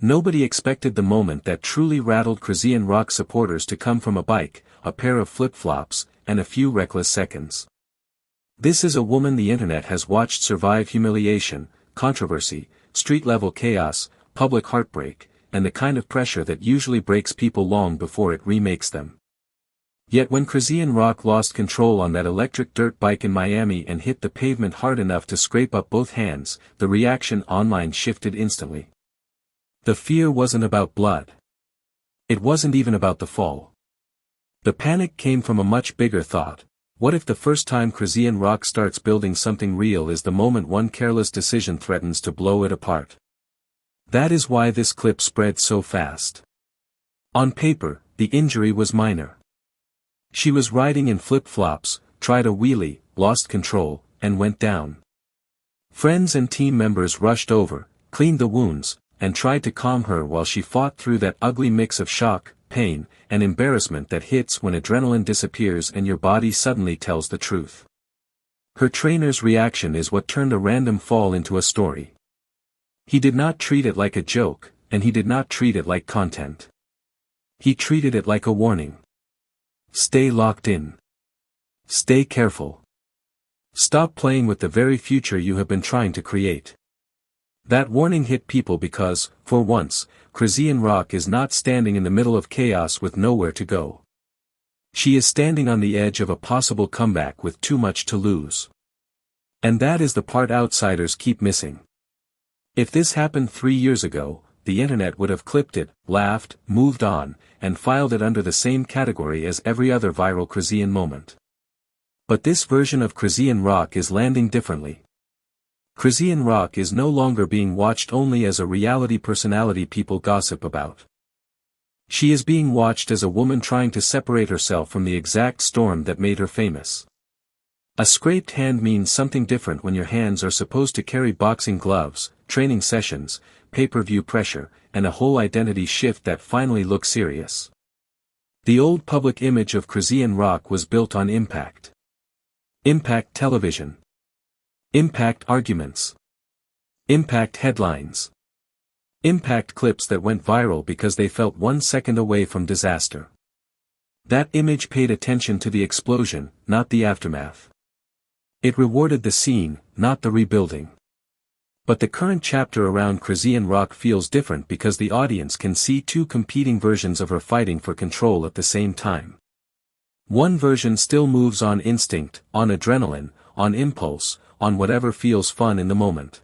Nobody expected the moment that truly rattled Chrisean Rock supporters to come from a bike, a pair of flip-flops, and a few reckless seconds. This is a woman the internet has watched survive humiliation, controversy, street-level chaos, public heartbreak, and the kind of pressure that usually breaks people long before it remakes them. Yet when Chrisean Rock lost control on that electric dirt bike in Miami and hit the pavement hard enough to scrape up both hands, the reaction online shifted instantly. The fear wasn't about blood. It wasn't even about the fall. The panic came from a much bigger thought. What if the first time Chrisean Rock starts building something real is the moment one careless decision threatens to blow it apart? That is why this clip spread so fast. On paper, the injury was minor. She was riding in flip-flops, tried a wheelie, lost control, and went down. Friends and team members rushed over, cleaned the wounds, and tried to calm her while she fought through that ugly mix of shock, pain, and embarrassment that hits when adrenaline disappears and your body suddenly tells the truth. Her trainer's reaction is what turned a random fall into a story. He did not treat it like a joke, and he did not treat it like content. He treated it like a warning. Stay locked in. Stay careful. Stop playing with the very future you have been trying to create. That warning hit people because, for once, Chrisean Rock is not standing in the middle of chaos with nowhere to go. She is standing on the edge of a possible comeback with too much to lose. And that is the part outsiders keep missing. If this happened 3 years ago, the internet would have clipped it, laughed, moved on, and filed it under the same category as every other viral Chrisean moment. But this version of Chrisean Rock is landing differently. Chrisean Rock is no longer being watched only as a reality personality people gossip about. She is being watched as a woman trying to separate herself from the exact storm that made her famous. A scraped hand means something different when your hands are supposed to carry boxing gloves, training sessions, pay-per-view pressure, and a whole identity shift that finally looks serious. The old public image of Chrisean Rock was built on impact. Impact television. Impact arguments. Impact headlines. Impact clips that went viral because they felt 1 second away from disaster. That image paid attention to the explosion, not the aftermath. It rewarded the scene, not the rebuilding. But the current chapter around Chrisean Rock feels different because the audience can see two competing versions of her fighting for control at the same time. One version still moves on instinct, on adrenaline, on impulse, on whatever feels fun in the moment.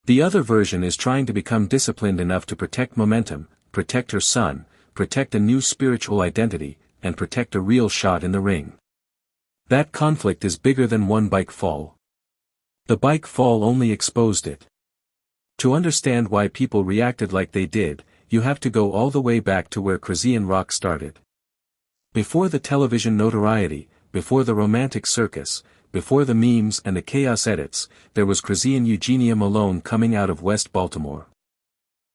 The other version is trying to become disciplined enough to protect momentum, protect her son, protect a new spiritual identity, and protect a real shot in the ring. That conflict is bigger than one bike fall. The bike fall only exposed it. To understand why people reacted like they did, you have to go all the way back to where Chrisean Rock started. Before the television notoriety, before the romantic circus, before the memes and the chaos edits, there was Chrisean Eugenia Malone coming out of West Baltimore.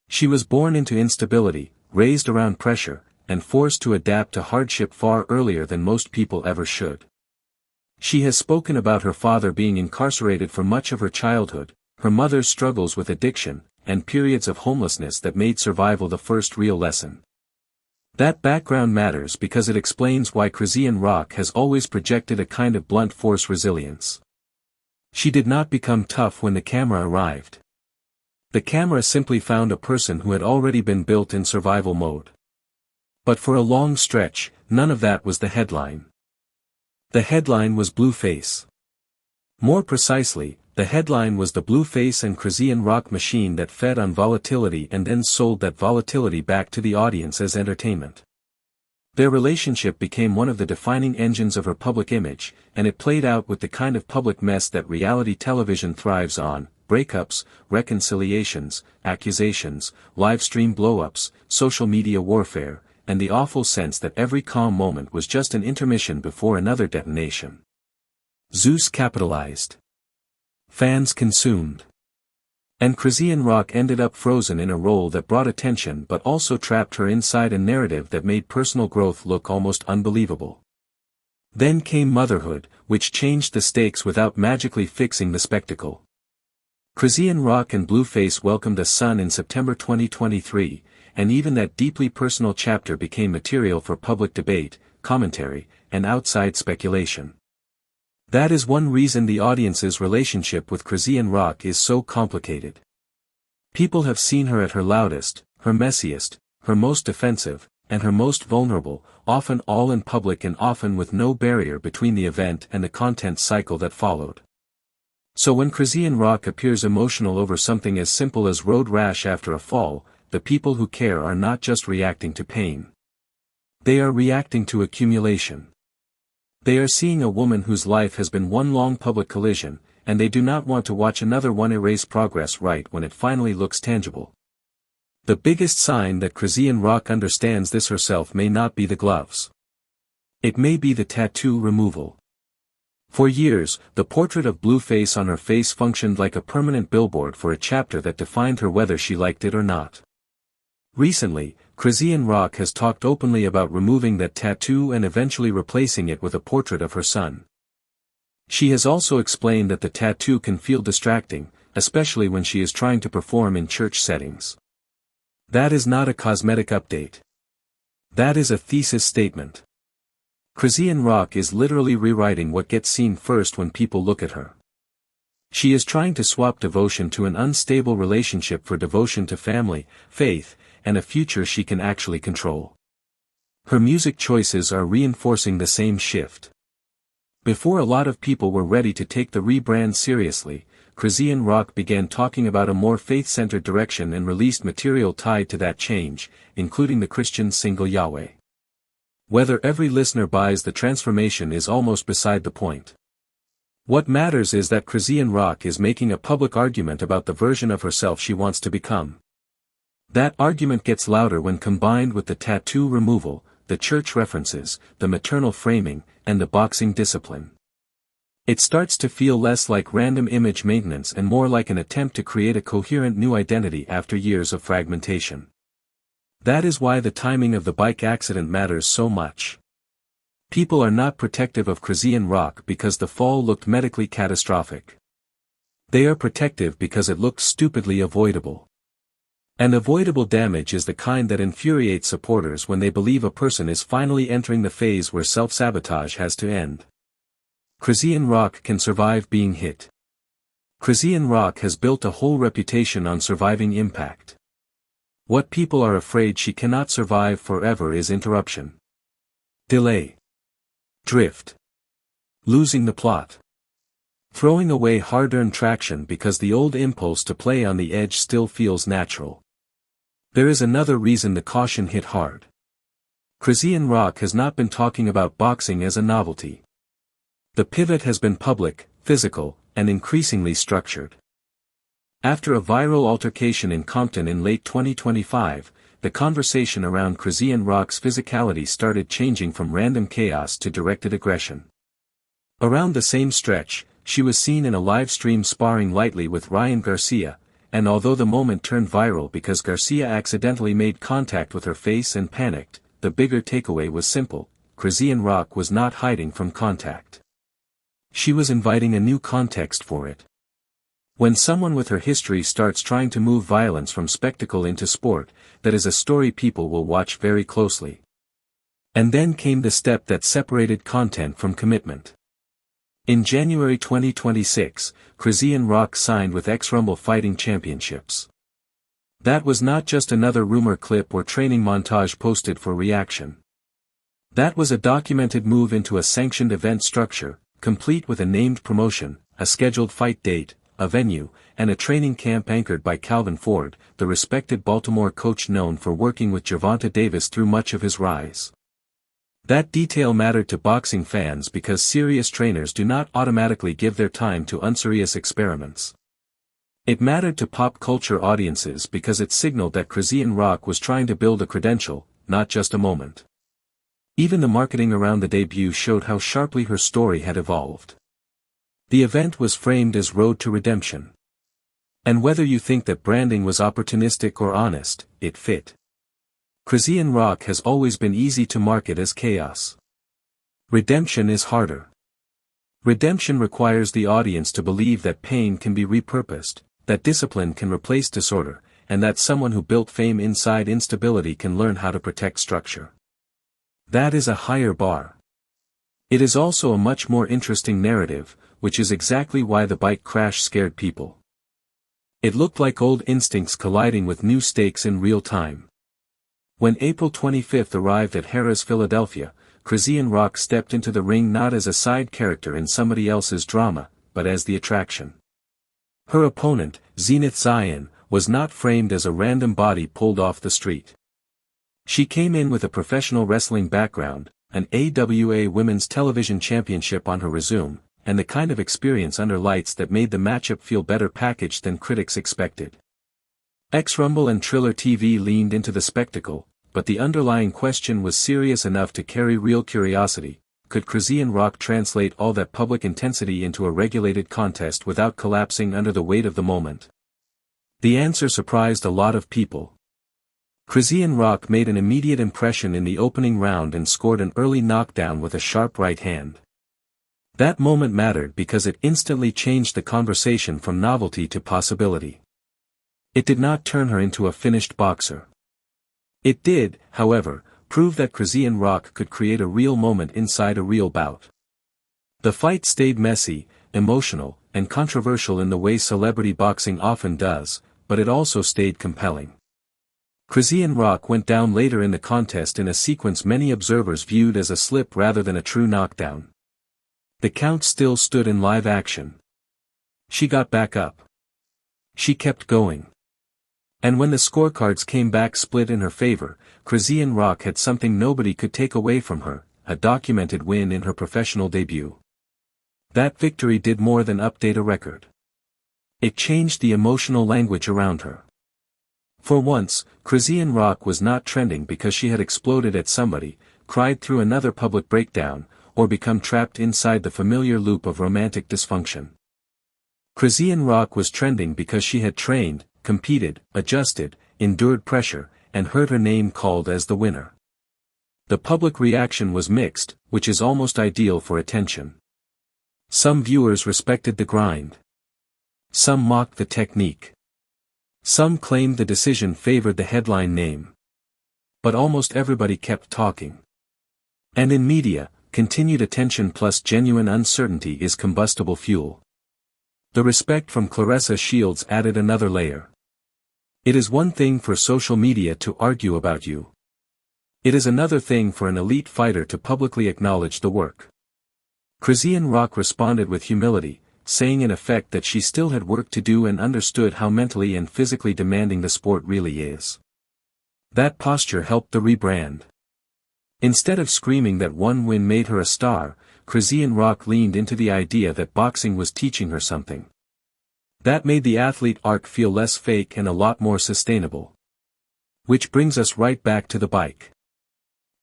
She was born into instability, raised around pressure, and forced to adapt to hardship far earlier than most people ever should. She has spoken about her father being incarcerated for much of her childhood, her mother's struggles with addiction, and periods of homelessness that made survival the first real lesson. That background matters because it explains why Chrisean Rock has always projected a kind of blunt force resilience. She did not become tough when the camera arrived. The camera simply found a person who had already been built in survival mode. But for a long stretch, none of that was the headline. The headline was Blueface. More precisely, the headline was the Blueface and Chrisean Rock machine that fed on volatility and then sold that volatility back to the audience as entertainment. Their relationship became one of the defining engines of her public image, and it played out with the kind of public mess that reality television thrives on: breakups, reconciliations, accusations, livestream blow-ups, social media warfare, and the awful sense that every calm moment was just an intermission before another detonation. Zeus capitalized. Fans consumed. And Chrisean Rock ended up frozen in a role that brought attention but also trapped her inside a narrative that made personal growth look almost unbelievable. Then came motherhood, which changed the stakes without magically fixing the spectacle. Chrisean Rock and Blueface welcomed a son in September 2023, and even that deeply personal chapter became material for public debate, commentary, and outside speculation. That is one reason the audience's relationship with Chrisean Rock is so complicated. People have seen her at her loudest, her messiest, her most defensive, and her most vulnerable, often all in public and often with no barrier between the event and the content cycle that followed. So when Chrisean Rock appears emotional over something as simple as road rash after a fall, the people who care are not just reacting to pain. They are reacting to accumulation. They are seeing a woman whose life has been one long public collision, and they do not want to watch another one erase progress right when it finally looks tangible. The biggest sign that Chrisean Rock understands this herself may not be the gloves. It may be the tattoo removal. For years, the portrait of Blueface on her face functioned like a permanent billboard for a chapter that defined her whether she liked it or not. Recently, Chrisean Rock has talked openly about removing that tattoo and eventually replacing it with a portrait of her son. She has also explained that the tattoo can feel distracting, especially when she is trying to perform in church settings. That is not a cosmetic update. That is a thesis statement. Chrisean Rock is literally rewriting what gets seen first when people look at her. She is trying to swap devotion to an unstable relationship for devotion to family, faith, and a future she can actually control. Her music choices are reinforcing the same shift. Before a lot of people were ready to take the rebrand seriously, Chrisean Rock began talking about a more faith-centered direction and released material tied to that change, including the Christian single Yahweh. Whether every listener buys the transformation is almost beside the point. What matters is that Chrisean Rock is making a public argument about the version of herself she wants to become. That argument gets louder when combined with the tattoo removal, the church references, the maternal framing, and the boxing discipline. It starts to feel less like random image maintenance and more like an attempt to create a coherent new identity after years of fragmentation. That is why the timing of the bike accident matters so much. People are not protective of Chrisean Rock because the fall looked medically catastrophic. They are protective because it looked stupidly avoidable. And avoidable damage is the kind that infuriates supporters when they believe a person is finally entering the phase where self-sabotage has to end. Chrisean Rock can survive being hit. Chrisean Rock has built a whole reputation on surviving impact. What people are afraid she cannot survive forever is interruption. Delay. Drift. Losing the plot. Throwing away hard-earned traction because the old impulse to play on the edge still feels natural. There is another reason the caution hit hard. Chrisean Rock has not been talking about boxing as a novelty. The pivot has been public, physical, and increasingly structured. After a viral altercation in Compton in late 2025, the conversation around Chrisean Rock's physicality started changing from random chaos to directed aggression. Around the same stretch, she was seen in a live stream sparring lightly with Ryan Garcia, and although the moment turned viral because Garcia accidentally made contact with her face and panicked, the bigger takeaway was simple: Chrisean Rock was not hiding from contact. She was inviting a new context for it. When someone with her history starts trying to move violence from spectacle into sport, that is a story people will watch very closely. And then came the step that separated content from commitment. In January 2026, Chrisean Rock signed with XRumble Fighting Championships. That was not just another rumor clip or training montage posted for reaction. That was a documented move into a sanctioned event structure, complete with a named promotion, a scheduled fight date, a venue, and a training camp anchored by Calvin Ford, the respected Baltimore coach known for working with Gervonta Davis through much of his rise. That detail mattered to boxing fans because serious trainers do not automatically give their time to unserious experiments. It mattered to pop culture audiences because it signaled that Chrisean Rock was trying to build a credential, not just a moment. Even the marketing around the debut showed how sharply her story had evolved. The event was framed as Road to Redemption. And whether you think that branding was opportunistic or honest, it fit. Chrisean Rock has always been easy to market as chaos. Redemption is harder. Redemption requires the audience to believe that pain can be repurposed, that discipline can replace disorder, and that someone who built fame inside instability can learn how to protect structure. That is a higher bar. It is also a much more interesting narrative, which is exactly why the bike crash scared people. It looked like old instincts colliding with new stakes in real time. When April 25 arrived at Harrah's Philadelphia, Chrisean Rock stepped into the ring not as a side character in somebody else's drama, but as the attraction. Her opponent, Zenith Zion, was not framed as a random body pulled off the street. She came in with a professional wrestling background, an AWA Women's Television Championship on her resume, and the kind of experience under lights that made the matchup feel better packaged than critics expected. XRumble and Triller TV leaned into the spectacle, but the underlying question was serious enough to carry real curiosity: could Chrisean Rock translate all that public intensity into a regulated contest without collapsing under the weight of the moment? The answer surprised a lot of people. Chrisean Rock made an immediate impression in the opening round and scored an early knockdown with a sharp right hand. That moment mattered because it instantly changed the conversation from novelty to possibility. It did not turn her into a finished boxer. It did, however, prove that Chrisean Rock could create a real moment inside a real bout. The fight stayed messy, emotional, and controversial in the way celebrity boxing often does, but it also stayed compelling. Chrisean Rock went down later in the contest in a sequence many observers viewed as a slip rather than a true knockdown. The count still stood in live action. She got back up. She kept going. And when the scorecards came back split in her favor, Chrisean Rock had something nobody could take away from her: a documented win in her professional debut. That victory did more than update a record. It changed the emotional language around her. For once, Chrisean Rock was not trending because she had exploded at somebody, cried through another public breakdown, or become trapped inside the familiar loop of romantic dysfunction. Chrisean Rock was trending because she had trained, competed, adjusted, endured pressure, and heard her name called as the winner. The public reaction was mixed, which is almost ideal for attention. Some viewers respected the grind. Some mocked the technique. Some claimed the decision favored the headline name. But almost everybody kept talking. And in media, continued attention plus genuine uncertainty is combustible fuel. The respect from Claressa Shields added another layer. It is one thing for social media to argue about you. It is another thing for an elite fighter to publicly acknowledge the work. Chrisean Rock responded with humility, saying in effect that she still had work to do and understood how mentally and physically demanding the sport really is. That posture helped the rebrand. Instead of screaming that one win made her a star, Chrisean Rock leaned into the idea that boxing was teaching her something. That made the athlete arc feel less fake and a lot more sustainable. Which brings us right back to the bike.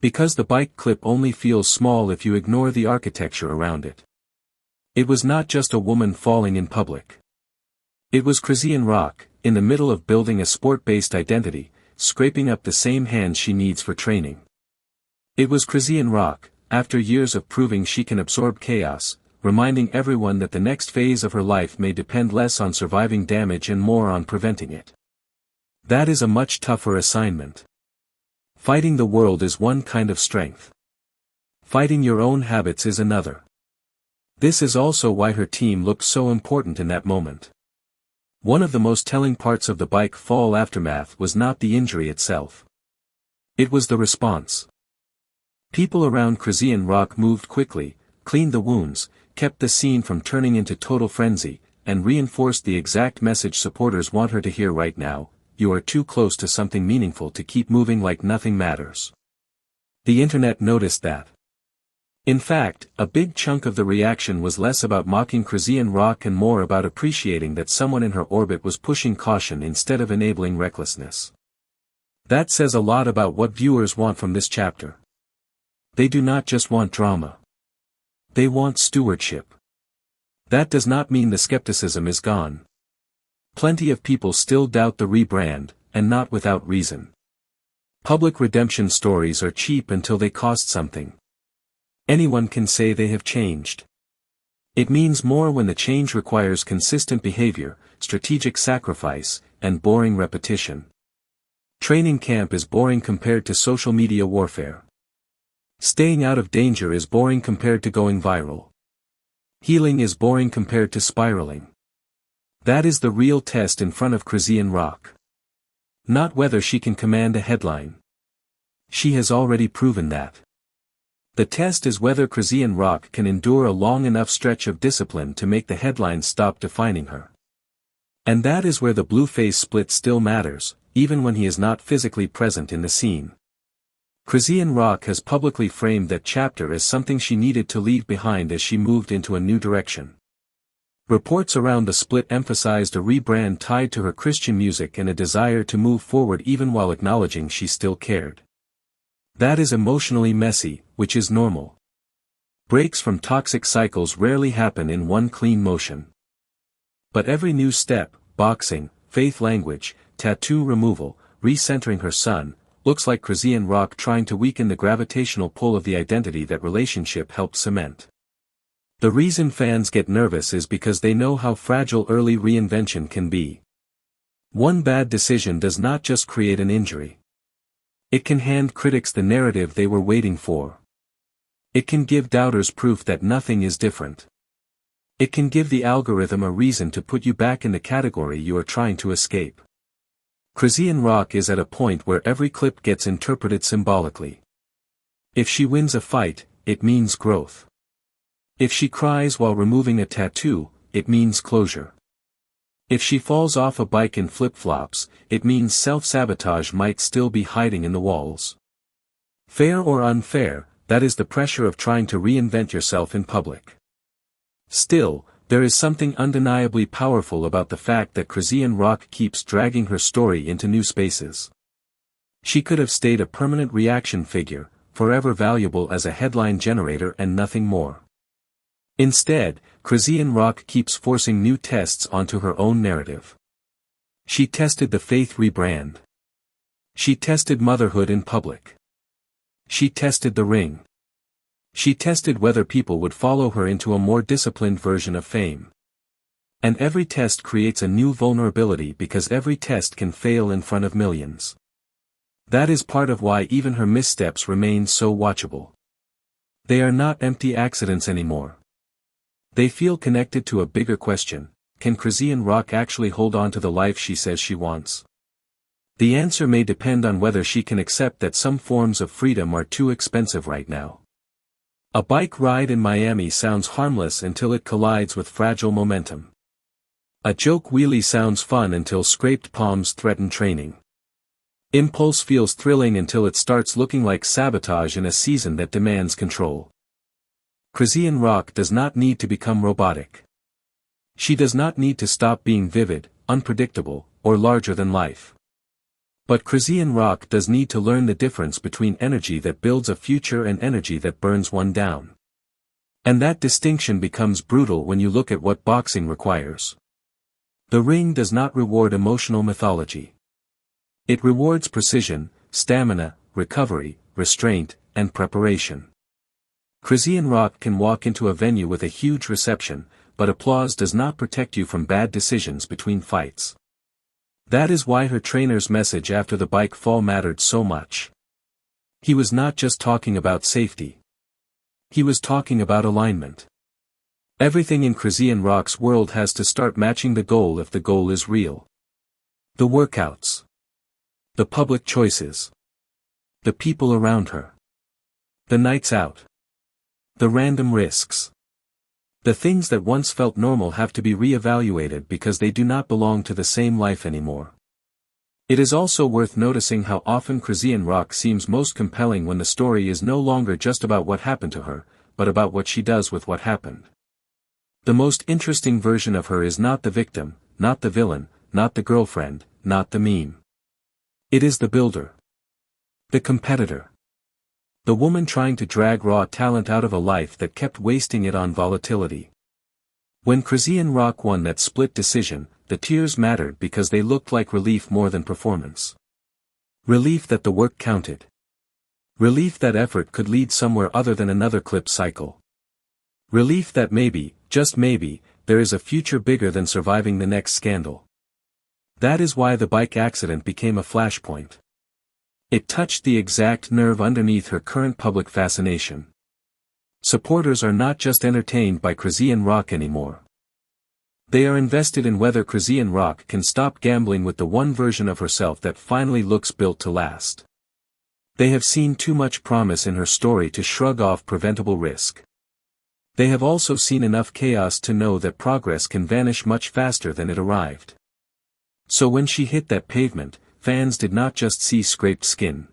Because the bike clip only feels small if you ignore the architecture around it. It was not just a woman falling in public. It was Chrisean Rock, in the middle of building a sport-based identity, scraping up the same hands she needs for training. It was Chrisean Rock, after years of proving she can absorb chaos, reminding everyone that the next phase of her life may depend less on surviving damage and more on preventing it. That is a much tougher assignment. Fighting the world is one kind of strength. Fighting your own habits is another. This is also why her team looked so important in that moment. One of the most telling parts of the bike fall aftermath was not the injury itself. It was the response. People around Chrisean Rock moved quickly, cleaned the wounds, kept the scene from turning into total frenzy, and reinforced the exact message supporters want her to hear right now: you are too close to something meaningful to keep moving like nothing matters. The internet noticed that. In fact, a big chunk of the reaction was less about mocking Chrisean Rock and more about appreciating that someone in her orbit was pushing caution instead of enabling recklessness. That says a lot about what viewers want from this chapter. They do not just want drama. They want stewardship. That does not mean the skepticism is gone. Plenty of people still doubt the rebrand, and not without reason. Public redemption stories are cheap until they cost something. Anyone can say they have changed. It means more when the change requires consistent behavior, strategic sacrifice, and boring repetition. Training camp is boring compared to social media warfare. Staying out of danger is boring compared to going viral. Healing is boring compared to spiraling. That is the real test in front of Chrisean Rock. Not whether she can command a headline. She has already proven that. The test is whether Chrisean Rock can endure a long enough stretch of discipline to make the headlines stop defining her. And that is where the Blueface split still matters, even when he is not physically present in the scene. Chrisean Rock has publicly framed that chapter as something she needed to leave behind as she moved into a new direction. Reports around the split emphasized a rebrand tied to her Christian music and a desire to move forward even while acknowledging she still cared. That is emotionally messy, which is normal. Breaks from toxic cycles rarely happen in one clean motion. But every new step, boxing, faith language, tattoo removal, recentering her son, looks like Chrisean Rock trying to weaken the gravitational pull of the identity that relationship helped cement. The reason fans get nervous is because they know how fragile early reinvention can be. One bad decision does not just create an injury. It can hand critics the narrative they were waiting for. It can give doubters proof that nothing is different. It can give the algorithm a reason to put you back in the category you are trying to escape. Chrisean Rock is at a point where every clip gets interpreted symbolically. If she wins a fight, it means growth. If she cries while removing a tattoo, it means closure. If she falls off a bike in flip-flops, it means self-sabotage might still be hiding in the walls. Fair or unfair, that is the pressure of trying to reinvent yourself in public. Still, there is something undeniably powerful about the fact that Chrisean Rock keeps dragging her story into new spaces. She could have stayed a permanent reaction figure, forever valuable as a headline generator and nothing more. Instead, Chrisean Rock keeps forcing new tests onto her own narrative. She tested the faith rebrand. She tested motherhood in public. She tested the ring. She tested whether people would follow her into a more disciplined version of fame. And every test creates a new vulnerability because every test can fail in front of millions. That is part of why even her missteps remain so watchable. They are not empty accidents anymore. They feel connected to a bigger question: can Chrisean Rock actually hold on to the life she says she wants? The answer may depend on whether she can accept that some forms of freedom are too expensive right now. A bike ride in Miami sounds harmless until it collides with fragile momentum. A joke wheelie sounds fun until scraped palms threaten training. Impulse feels thrilling until it starts looking like sabotage in a season that demands control. Chrisean Rock does not need to become robotic. She does not need to stop being vivid, unpredictable, or larger than life. But Chrisean Rock does need to learn the difference between energy that builds a future and energy that burns one down. And that distinction becomes brutal when you look at what boxing requires. The ring does not reward emotional mythology. It rewards precision, stamina, recovery, restraint, and preparation. Chrisean Rock can walk into a venue with a huge reception, but applause does not protect you from bad decisions between fights. That is why her trainer's message after the bike fall mattered so much. He was not just talking about safety. He was talking about alignment. Everything in Chrisean Rock's world has to start matching the goal if the goal is real. The workouts. The public choices. The people around her. The nights out. The random risks. The things that once felt normal have to be re-evaluated because they do not belong to the same life anymore. It is also worth noticing how often Chrisean Rock seems most compelling when the story is no longer just about what happened to her, but about what she does with what happened. The most interesting version of her is not the victim, not the villain, not the girlfriend, not the meme. It is the builder. The competitor. The woman trying to drag raw talent out of a life that kept wasting it on volatility. When Chrisean Rock won that split decision, the tears mattered because they looked like relief more than performance. Relief that the work counted. Relief that effort could lead somewhere other than another clip cycle. Relief that maybe, just maybe, there is a future bigger than surviving the next scandal. That is why the bike accident became a flashpoint. It touched the exact nerve underneath her current public fascination. Supporters are not just entertained by Chrisean Rock anymore. They are invested in whether Chrisean Rock can stop gambling with the one version of herself that finally looks built to last. They have seen too much promise in her story to shrug off preventable risk. They have also seen enough chaos to know that progress can vanish much faster than it arrived. So when she hit that pavement, fans did not just see scraped skin.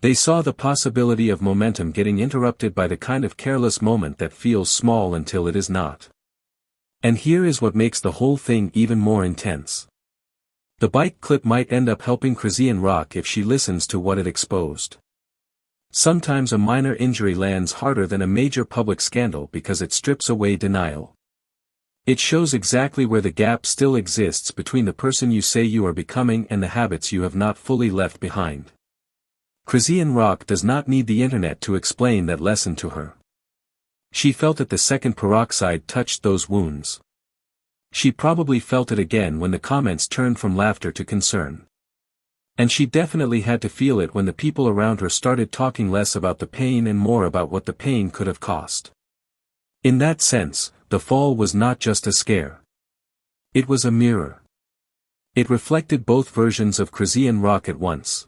They saw the possibility of momentum getting interrupted by the kind of careless moment that feels small until it is not. And here is what makes the whole thing even more intense. The bike clip might end up helping Chrisean Rock if she listens to what it exposed. Sometimes a minor injury lands harder than a major public scandal because it strips away denial. It shows exactly where the gap still exists between the person you say you are becoming and the habits you have not fully left behind. Chrisean Rock does not need the internet to explain that lesson to her. She felt it the second peroxide touched those wounds. She probably felt it again when the comments turned from laughter to concern. And she definitely had to feel it when the people around her started talking less about the pain and more about what the pain could have cost. In that sense, the fall was not just a scare. It was a mirror. It reflected both versions of Chrisean Rock at once.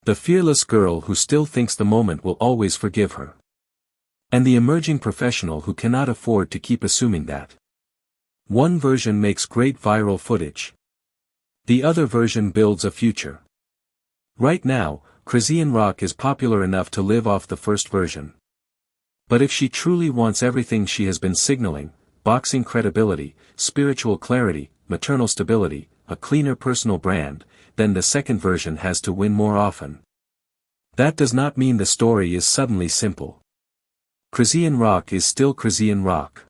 The fearless girl who still thinks the moment will always forgive her. And the emerging professional who cannot afford to keep assuming that. One version makes great viral footage. The other version builds a future. Right now, Chrisean Rock is popular enough to live off the first version. But if she truly wants everything she has been signaling, boxing credibility, spiritual clarity, maternal stability, a cleaner personal brand, then the second version has to win more often. That does not mean the story is suddenly simple. Chrisean Rock is still Chrisean Rock.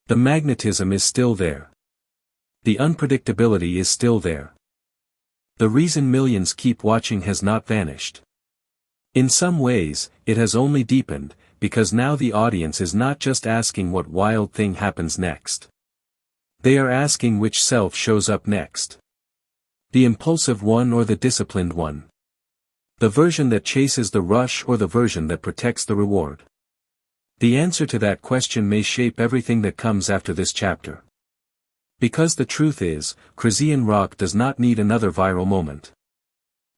The magnetism is still there. The unpredictability is still there. The reason millions keep watching has not vanished. In some ways, it has only deepened, because now the audience is not just asking what wild thing happens next. They are asking which self shows up next. The impulsive one or the disciplined one. The version that chases the rush or the version that protects the reward. The answer to that question may shape everything that comes after this chapter. Because the truth is, Chrisean Rock does not need another viral moment.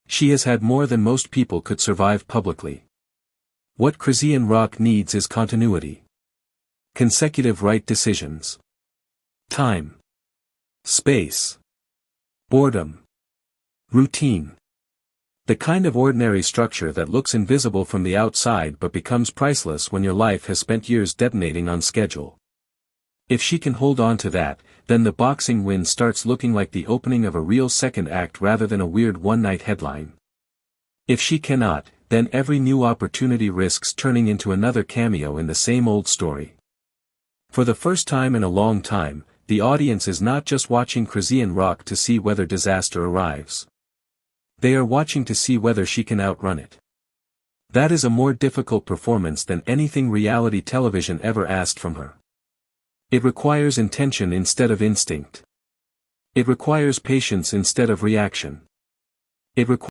She has had more than most people could survive publicly. What Chrisean Rock needs is continuity. Consecutive right decisions. Time. Space. Boredom. Routine. The kind of ordinary structure that looks invisible from the outside but becomes priceless when your life has spent years detonating on schedule. If she can hold on to that, then the boxing win starts looking like the opening of a real second act rather than a weird one-night headline. If she cannot, then every new opportunity risks turning into another cameo in the same old story. For the first time in a long time, the audience is not just watching Chrisean Rock to see whether disaster arrives. They are watching to see whether she can outrun it. That is a more difficult performance than anything reality television ever asked from her. It requires intention instead of instinct. It requires patience instead of reaction. It requires